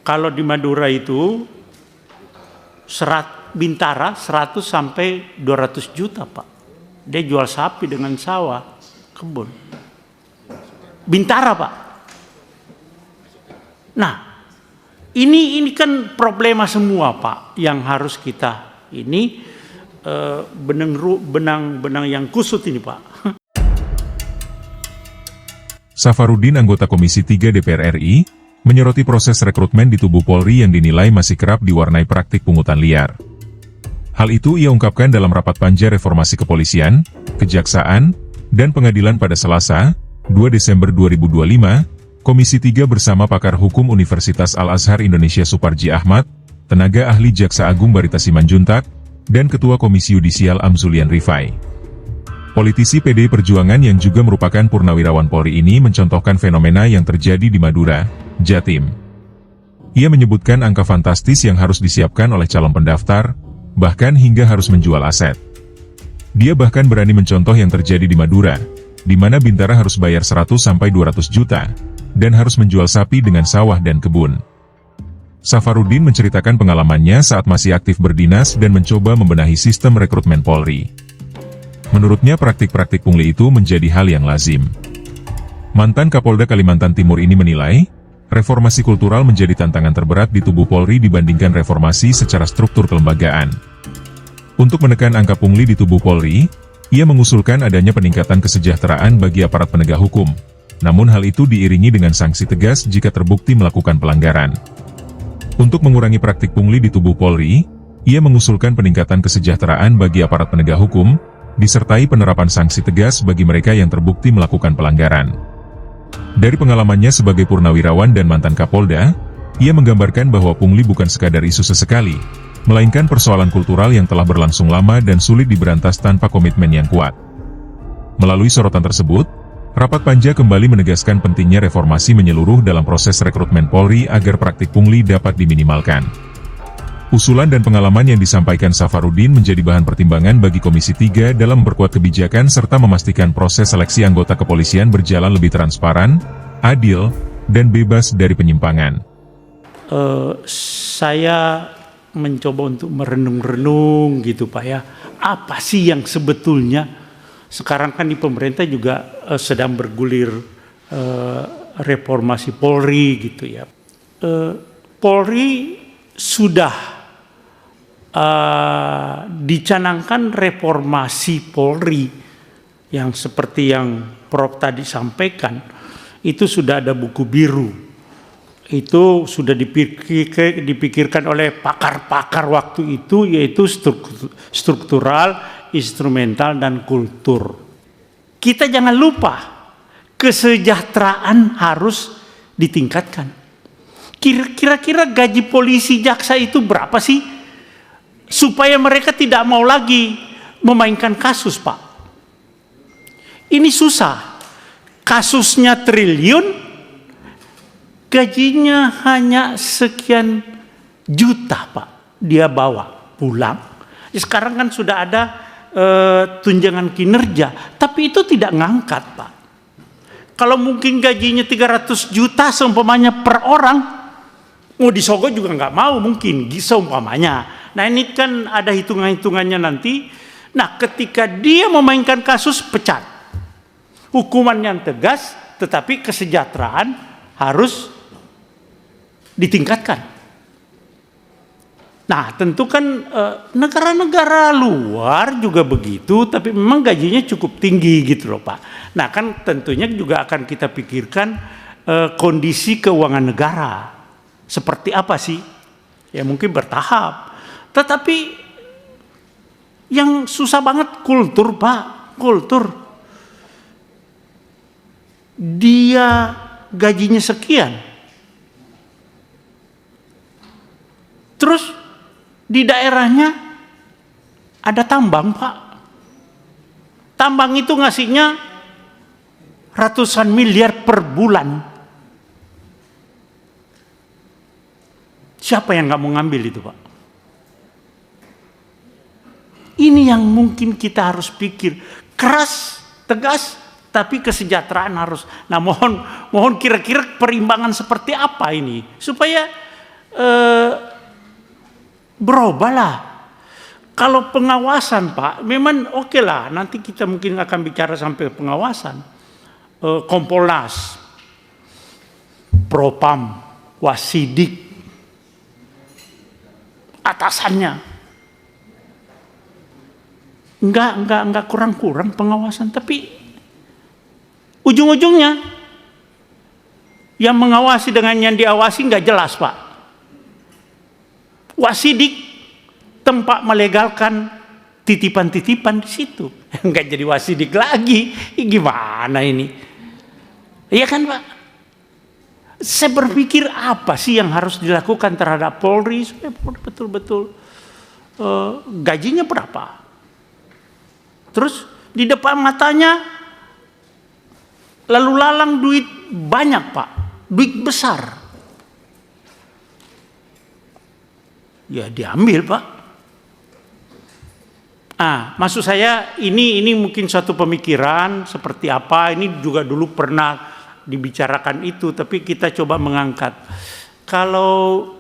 Kalau di Madura itu Bintara 100 sampai 200 juta, Pak. Dia jual sapi dengan sawah, kebun. Bintara, Pak. Nah, ini kan problema semua, Pak, yang harus kita ini benang yang kusut ini, Pak. Safarudin, anggota Komisi 3 DPR RI, menyoroti proses rekrutmen di tubuh Polri yang dinilai masih kerap diwarnai praktik pungutan liar. Hal itu ia ungkapkan dalam rapat panja reformasi kepolisian, kejaksaan, dan pengadilan pada Selasa, 2 Desember 2025, Komisi 3 bersama pakar hukum Universitas Al-Azhar Indonesia Suparji Ahmad, tenaga ahli Jaksa Agung Barita Simanjuntak, dan Ketua Komisi Yudisial Amzulian Rifai. Politisi PDI Perjuangan yang juga merupakan purnawirawan Polri ini mencontohkan fenomena yang terjadi di Madura, Jatim. Ia menyebutkan angka fantastis yang harus disiapkan oleh calon pendaftar, bahkan hingga harus menjual aset. Dia bahkan berani mencontoh yang terjadi di Madura, di mana Bintara harus bayar 100-200 juta, dan harus menjual sapi dengan sawah dan kebun. Safarudin menceritakan pengalamannya saat masih aktif berdinas dan mencoba membenahi sistem rekrutmen Polri. Menurutnya praktik-praktik pungli itu menjadi hal yang lazim. Mantan Kapolda Kalimantan Timur ini menilai, reformasi kultural menjadi tantangan terberat di tubuh Polri dibandingkan reformasi secara struktur kelembagaan. Untuk menekan angka pungli di tubuh Polri, ia mengusulkan adanya peningkatan kesejahteraan bagi aparat penegak hukum. Namun hal itu diiringi dengan sanksi tegas jika terbukti melakukan pelanggaran. Untuk mengurangi praktik pungli di tubuh Polri, ia mengusulkan peningkatan kesejahteraan bagi aparat penegak hukum, disertai penerapan sanksi tegas bagi mereka yang terbukti melakukan pelanggaran. Dari pengalamannya sebagai purnawirawan dan mantan Kapolda, ia menggambarkan bahwa pungli bukan sekadar isu sesekali, melainkan persoalan kultural yang telah berlangsung lama dan sulit diberantas tanpa komitmen yang kuat. Melalui sorotan tersebut, rapat panja kembali menegaskan pentingnya reformasi menyeluruh dalam proses rekrutmen Polri agar praktik pungli dapat diminimalkan. Usulan dan pengalaman yang disampaikan Safarudin menjadi bahan pertimbangan bagi Komisi 3 dalam memperkuat kebijakan serta memastikan proses seleksi anggota kepolisian berjalan lebih transparan, adil, dan bebas dari penyimpangan. Saya mencoba untuk merenung-renung gitu, Pak, ya. Apa sih yang sebetulnya sekarang kan di pemerintah juga sedang bergulir reformasi Polri gitu ya. Polri sudah dicanangkan reformasi Polri yang seperti yang Prof tadi sampaikan, itu sudah ada buku biru, itu sudah dipikirkan oleh pakar-pakar waktu itu, yaitu struktural, instrumental, dan kultur. Kita jangan lupa kesejahteraan harus ditingkatkan. Kira-kira gaji polisi jaksa itu berapa sih? Supaya mereka tidak mau lagi memainkan kasus, Pak. Ini susah. Kasusnya triliun, gajinya hanya sekian juta, Pak. Dia bawa pulang. Sekarang kan sudah ada tunjangan kinerja, tapi itu tidak ngangkat, Pak. Kalau mungkin gajinya 300 juta seumpamanya per orang, mau disogok juga nggak mau mungkin, seumpamanya. Nah ini kan ada hitungan-hitungannya nanti. Nah ketika dia memainkan kasus, pecat. Hukuman yang tegas, tetapi kesejahteraan harus ditingkatkan. Nah tentu kan negara-negara luar juga begitu, tapi memang gajinya cukup tinggi gitu loh, Pak. Nah kan tentunya juga akan kita pikirkan kondisi keuangan negara. Seperti apa sih? Ya mungkin bertahap. Tetapi yang susah banget kultur, Pak. Kultur. Dia gajinya sekian. Terus di daerahnya ada tambang, Pak. Tambang itu ngasihnya ratusan miliar per bulan. Siapa yang nggak mau ngambil itu, Pak? Ini yang mungkin kita harus pikir. Keras, tegas, tapi kesejahteraan harus. Nah mohon kira-kira perimbangan seperti apa ini? Supaya berubahlah. Kalau pengawasan Pak, memang oke lah. Nanti kita mungkin akan bicara sampai pengawasan. Kompolnas, Propam, Wasidik, atasannya. Enggak kurang-kurang pengawasan, tapi ujung-ujungnya yang mengawasi dengan yang diawasi nggak jelas Pak. Wasidik tempat melegalkan titipan-titipan di situ, nggak jadi wasidik lagi. Gimana ini? Iya kan Pak? Saya berpikir apa sih yang harus dilakukan terhadap Polri supaya betul-betul gajinya berapa? Terus di depan matanya lalu lalang duit banyak Pak, duit besar. Ya diambil Pak. Maksud saya ini mungkin suatu pemikiran seperti apa, ini juga dulu pernah dibicarakan itu, tapi kita coba mengangkat. Kalau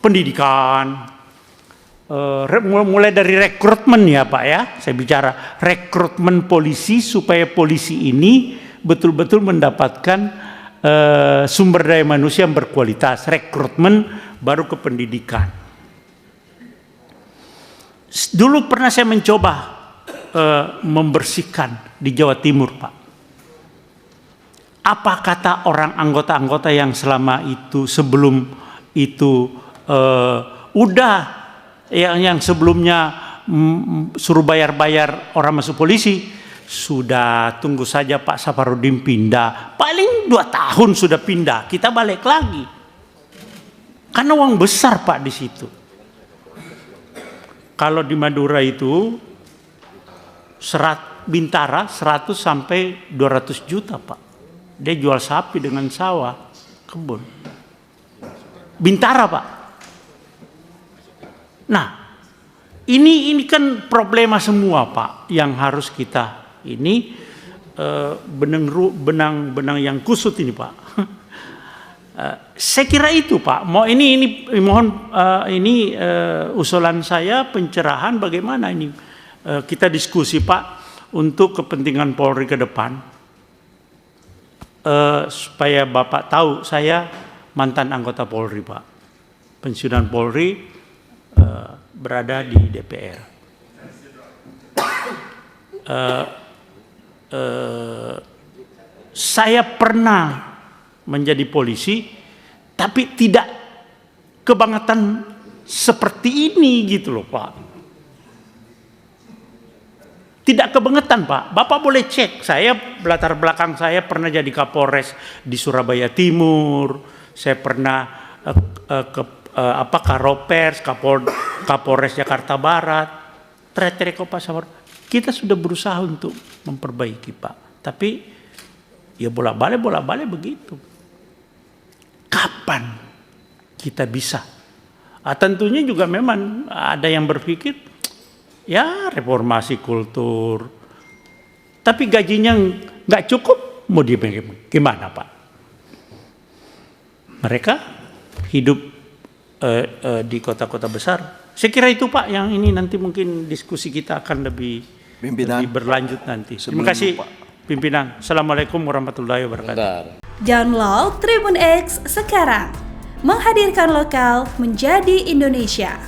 pendidikan, mulai dari rekrutmen ya Pak ya, saya bicara rekrutmen polisi supaya polisi ini betul-betul mendapatkan sumber daya manusia yang berkualitas, rekrutmen baru ke pendidikan. Dulu pernah saya mencoba membersihkan di Jawa Timur Pak. Apa kata orang anggota-anggota yang selama itu sebelum itu udah yang sebelumnya suruh bayar-bayar orang masuk polisi, sudah tunggu saja Pak Safarudin pindah, paling 2 tahun sudah pindah, kita balik lagi. Karena uang besar Pak di situ. Kalau di Madura itu Bintara 100 sampai 200 juta Pak. Dia jual sapi dengan sawah, kebun. Bintara Pak. Nah, ini kan problema semua Pak yang harus kita ini benang yang kusut ini Pak. Saya kira itu Pak. Ini usulan saya pencerahan bagaimana ini kita diskusi Pak untuk kepentingan Polri ke depan. Supaya Bapak tahu saya mantan anggota Polri Pak. Pensiunan Polri. Berada di DPR. Saya pernah menjadi polisi, tapi tidak kebangetan seperti ini gitu loh Pak. Tidak kebangetan Pak. Bapak boleh cek, saya latar belakang saya pernah jadi Kapolres di Surabaya Timur, saya pernah Karopers, Kapolres Jakarta Barat, kita sudah berusaha untuk memperbaiki Pak. Tapi ya bolak-balik begitu. Kapan kita bisa? Tentunya juga memang ada yang berpikir ya reformasi kultur. Tapi gajinya nggak cukup, mau gimana Pak? Mereka hidup di kota-kota besar. Saya kira itu Pak yang ini nanti mungkin diskusi kita akan lebih berlanjut nanti. Terima kasih Pak Pimpinan. Assalamualaikum warahmatullahi wabarakatuh. Download Tribun X sekarang. Menghadirkan lokal menjadi Indonesia.